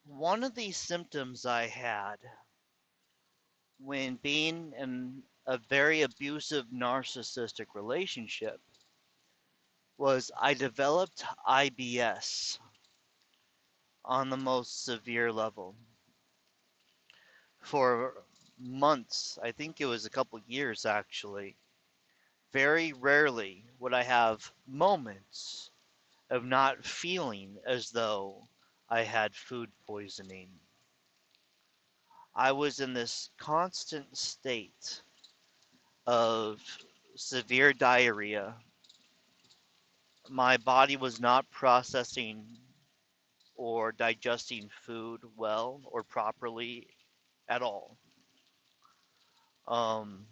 One of these symptoms I had when being in a very abusive narcissistic relationship was I developed IBS on the most severe level for months. I think it was a couple years actually. Very rarely would I have moments of not feeling as though I had food poisoning. I was in this constant state of severe diarrhea. My body was not processing or digesting food well or properly at all. Um,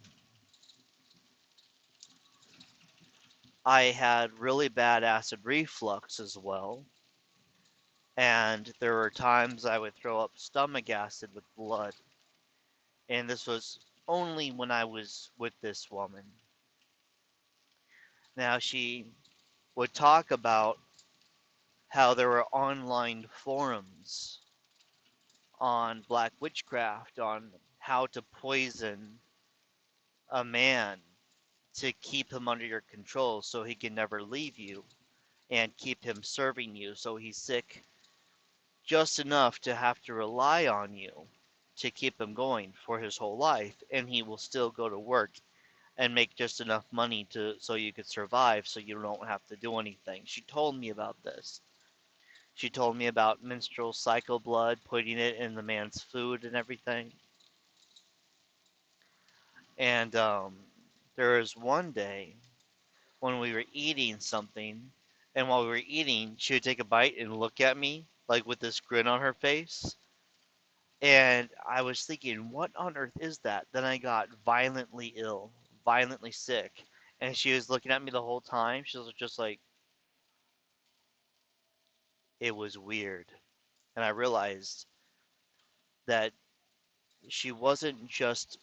I had really bad acid reflux as well, and there were times I would throw up stomach acid with blood, and this was only when I was with this woman. Now, she would talk about how there were online forums on black witchcraft, on how to poison a man to keep him under your control so he can never leave you and keep him serving you so he's sick just enough to have to rely on you to keep him going for his whole life, and he will still go to work and make just enough money to so you could survive so you don't have to do anything. She told me about this. She told me about menstrual cycle blood, putting it in the man's food and everything. And there was one day when we were eating something, and while we were eating, she would take a bite and look at me, like with this grin on her face. And I was thinking, what on earth is that? Then I got violently ill, violently sick. And she was looking at me the whole time. She was just like, it was weird. And I realized that she wasn't just,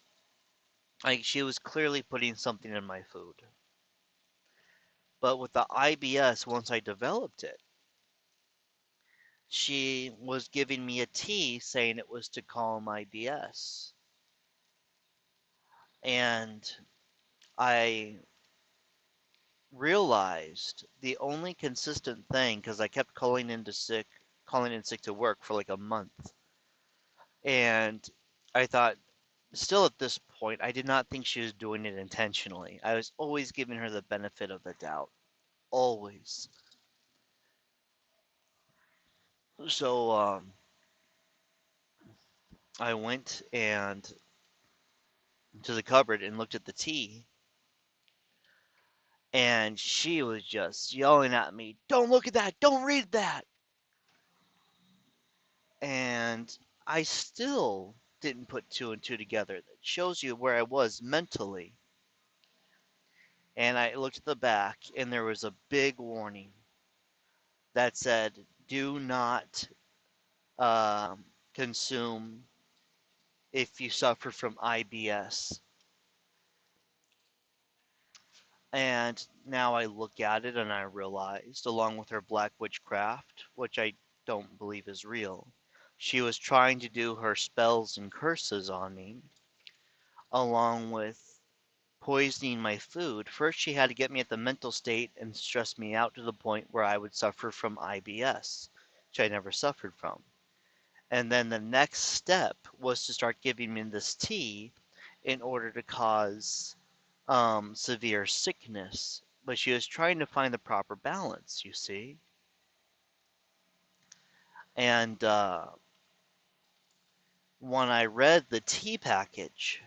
like, she was clearly putting something in my food. But with the IBS, once I developed it, she was giving me a tea saying it was to calm IBS. And I realized the only consistent thing, because I kept calling in sick to work for like a month. And I thought, still at this point, I did not think she was doing it intentionally. I was always giving her the benefit of the doubt. Always. So I went and to the cupboard and looked at the tea, and she was just yelling at me, "Don't look at that! Don't read that!" And I still didn't put two and two together. That shows you where I was mentally. And I looked at the back, and there was a big warning that said, "Do not consume if you suffer from IBS." And now I look at it and I realized, along with her black witchcraft, which I don't believe is real, she was trying to do her spells and curses on me, along with poisoning my food. First, she had to get me at the mental state and stress me out to the point where I would suffer from IBS, which I never suffered from. And then the next step was to start giving me this tea in order to cause severe sickness. But she was trying to find the proper balance, you see. And when I read the tea package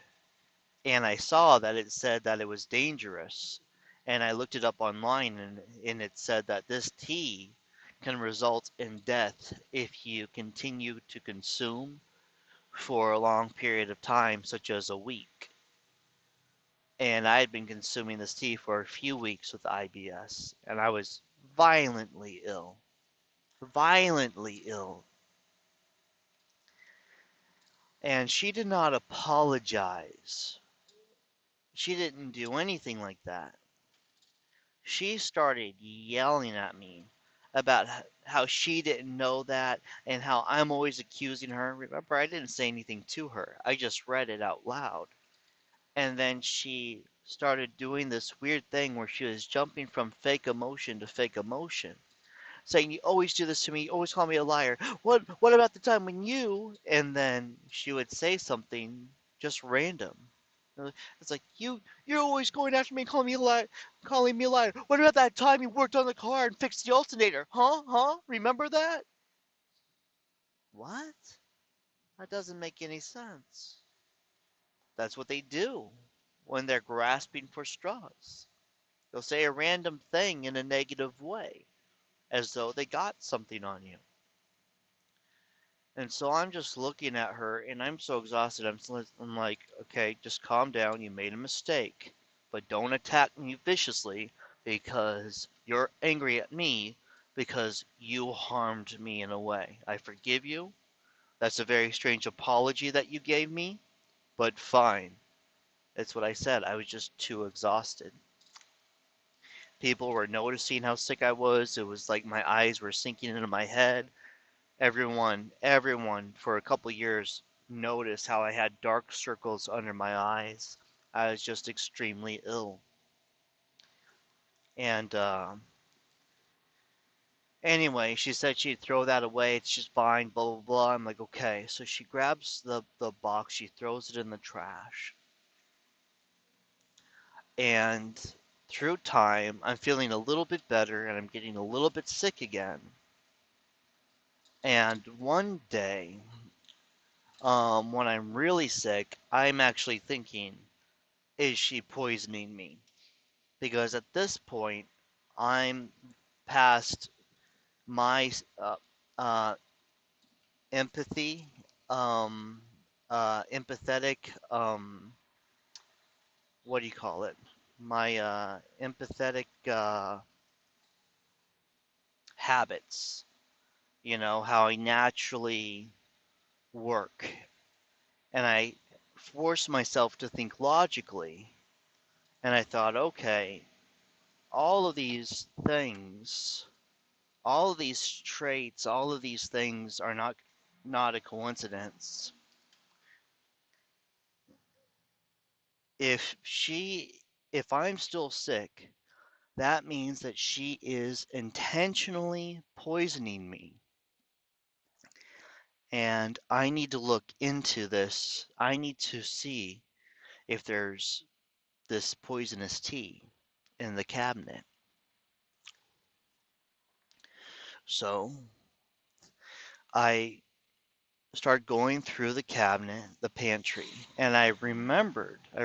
and I saw that it said that it was dangerous, and I looked it up online and it said that this tea can result in death if you continue to consume for a long period of time, such as a week. And I had been consuming this tea for a few weeks with IBS, and I was violently ill. Violently ill. And she did not apologize. She didn't do anything like that. She started yelling at me about how she didn't know that and how I'm always accusing her. Remember, I didn't say anything to her. I just read it out loud. And then she started doing this weird thing where she was jumping from fake emotion to fake emotion, saying, "You always do this to me. You always call me a liar. What about the time when you?" And then she would say something just random. It's like you're always going after me, calling me a liar. What about that time you worked on the car and fixed the alternator? Huh? Huh? Remember that? What? That doesn't make any sense. That's what they do when they're grasping for straws. They'll say a random thing in a negative way, as though they got something on you. And so I'm just looking at her and I'm so exhausted. I'm like, okay, just calm down. You made a mistake. But don't attack me viciously because you're angry at me because you harmed me in a way. I forgive you. That's a very strange apology that you gave me, but fine. That's what I said. I was just too exhausted. People were noticing how sick I was. It was like my eyes were sinking into my head. Everyone for a couple years noticed how I had dark circles under my eyes. I was just extremely ill. And anyway, she said she'd throw that away. It's just fine, blah, blah, blah. I'm like, okay. So she grabs the box, she throws it in the trash. And through time, I'm feeling a little bit better and I'm getting a little bit sick again. And one day, when I'm really sick, I'm actually thinking, is she poisoning me? Because at this point, I'm past my uh, empathy, um, empathetic, what do you call it? My empathetic habits, how I naturally work. And I force myself to think logically. And I thought, okay, all of these things, all of these traits, all of these things are not a coincidence. If she if I'm still sick, that means that she is intentionally poisoning me. And I need to look into this. I need to see if there's this poisonous tea in the cabinet. So I started going through the cabinet, the pantry, and I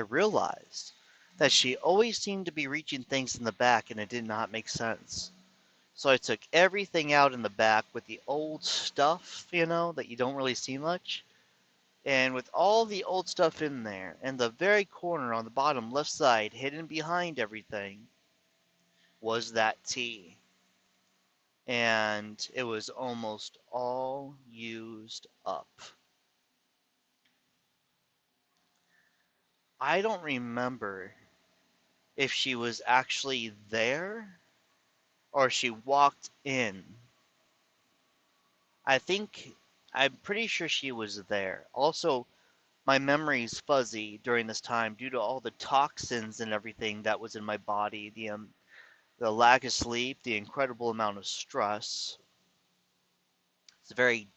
realized that she always seemed to be reaching things in the back and it did not make sense. So I took everything out in the back with the old stuff, that you don't really see much. And with all the old stuff in there, and the very corner on the bottom left side, hidden behind everything, was that tea. And it was almost all used up. I don't remember if she was actually there or she walked in. I think I'm pretty sure she was there. Also, my memory's fuzzy during this time due to all the toxins and everything that was in my body, the lack of sleep, the incredible amount of stress. It's very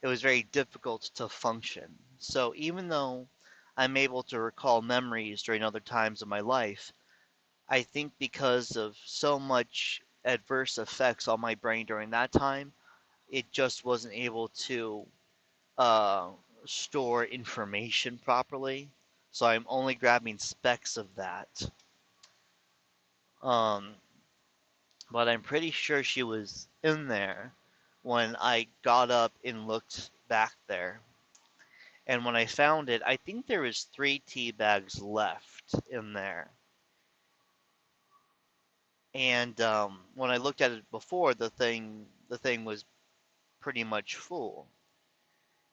it was very difficult to function. So even though I'm able to recall memories during other times of my life, I think because of so much adverse effects on my brain during that time, it just wasn't able to uh, store information properly. So I'm only grabbing specks of that. Um, but I'm pretty sure she was in there when I got up and looked back there. And when I found it, I think there was 3 tea bags left in there. And when I looked at it before, the thing was pretty much full.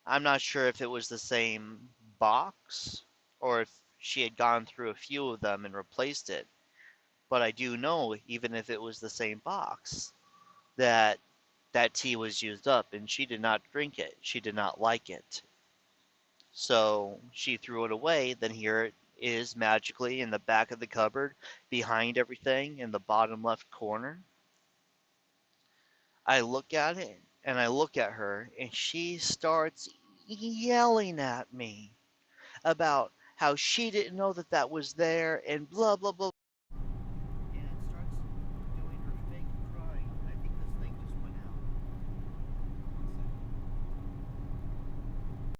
I'm not sure if it was the same box or if she had gone through a few of them and replaced it. But I do know, even if it was the same box, that that tea was used up and she did not drink it. She did not like it. So she threw it away. Then here it is magically in the back of the cupboard behind everything in the bottom left corner. I look at it and I look at her and she starts yelling at me about how she didn't know that that was there and blah blah blah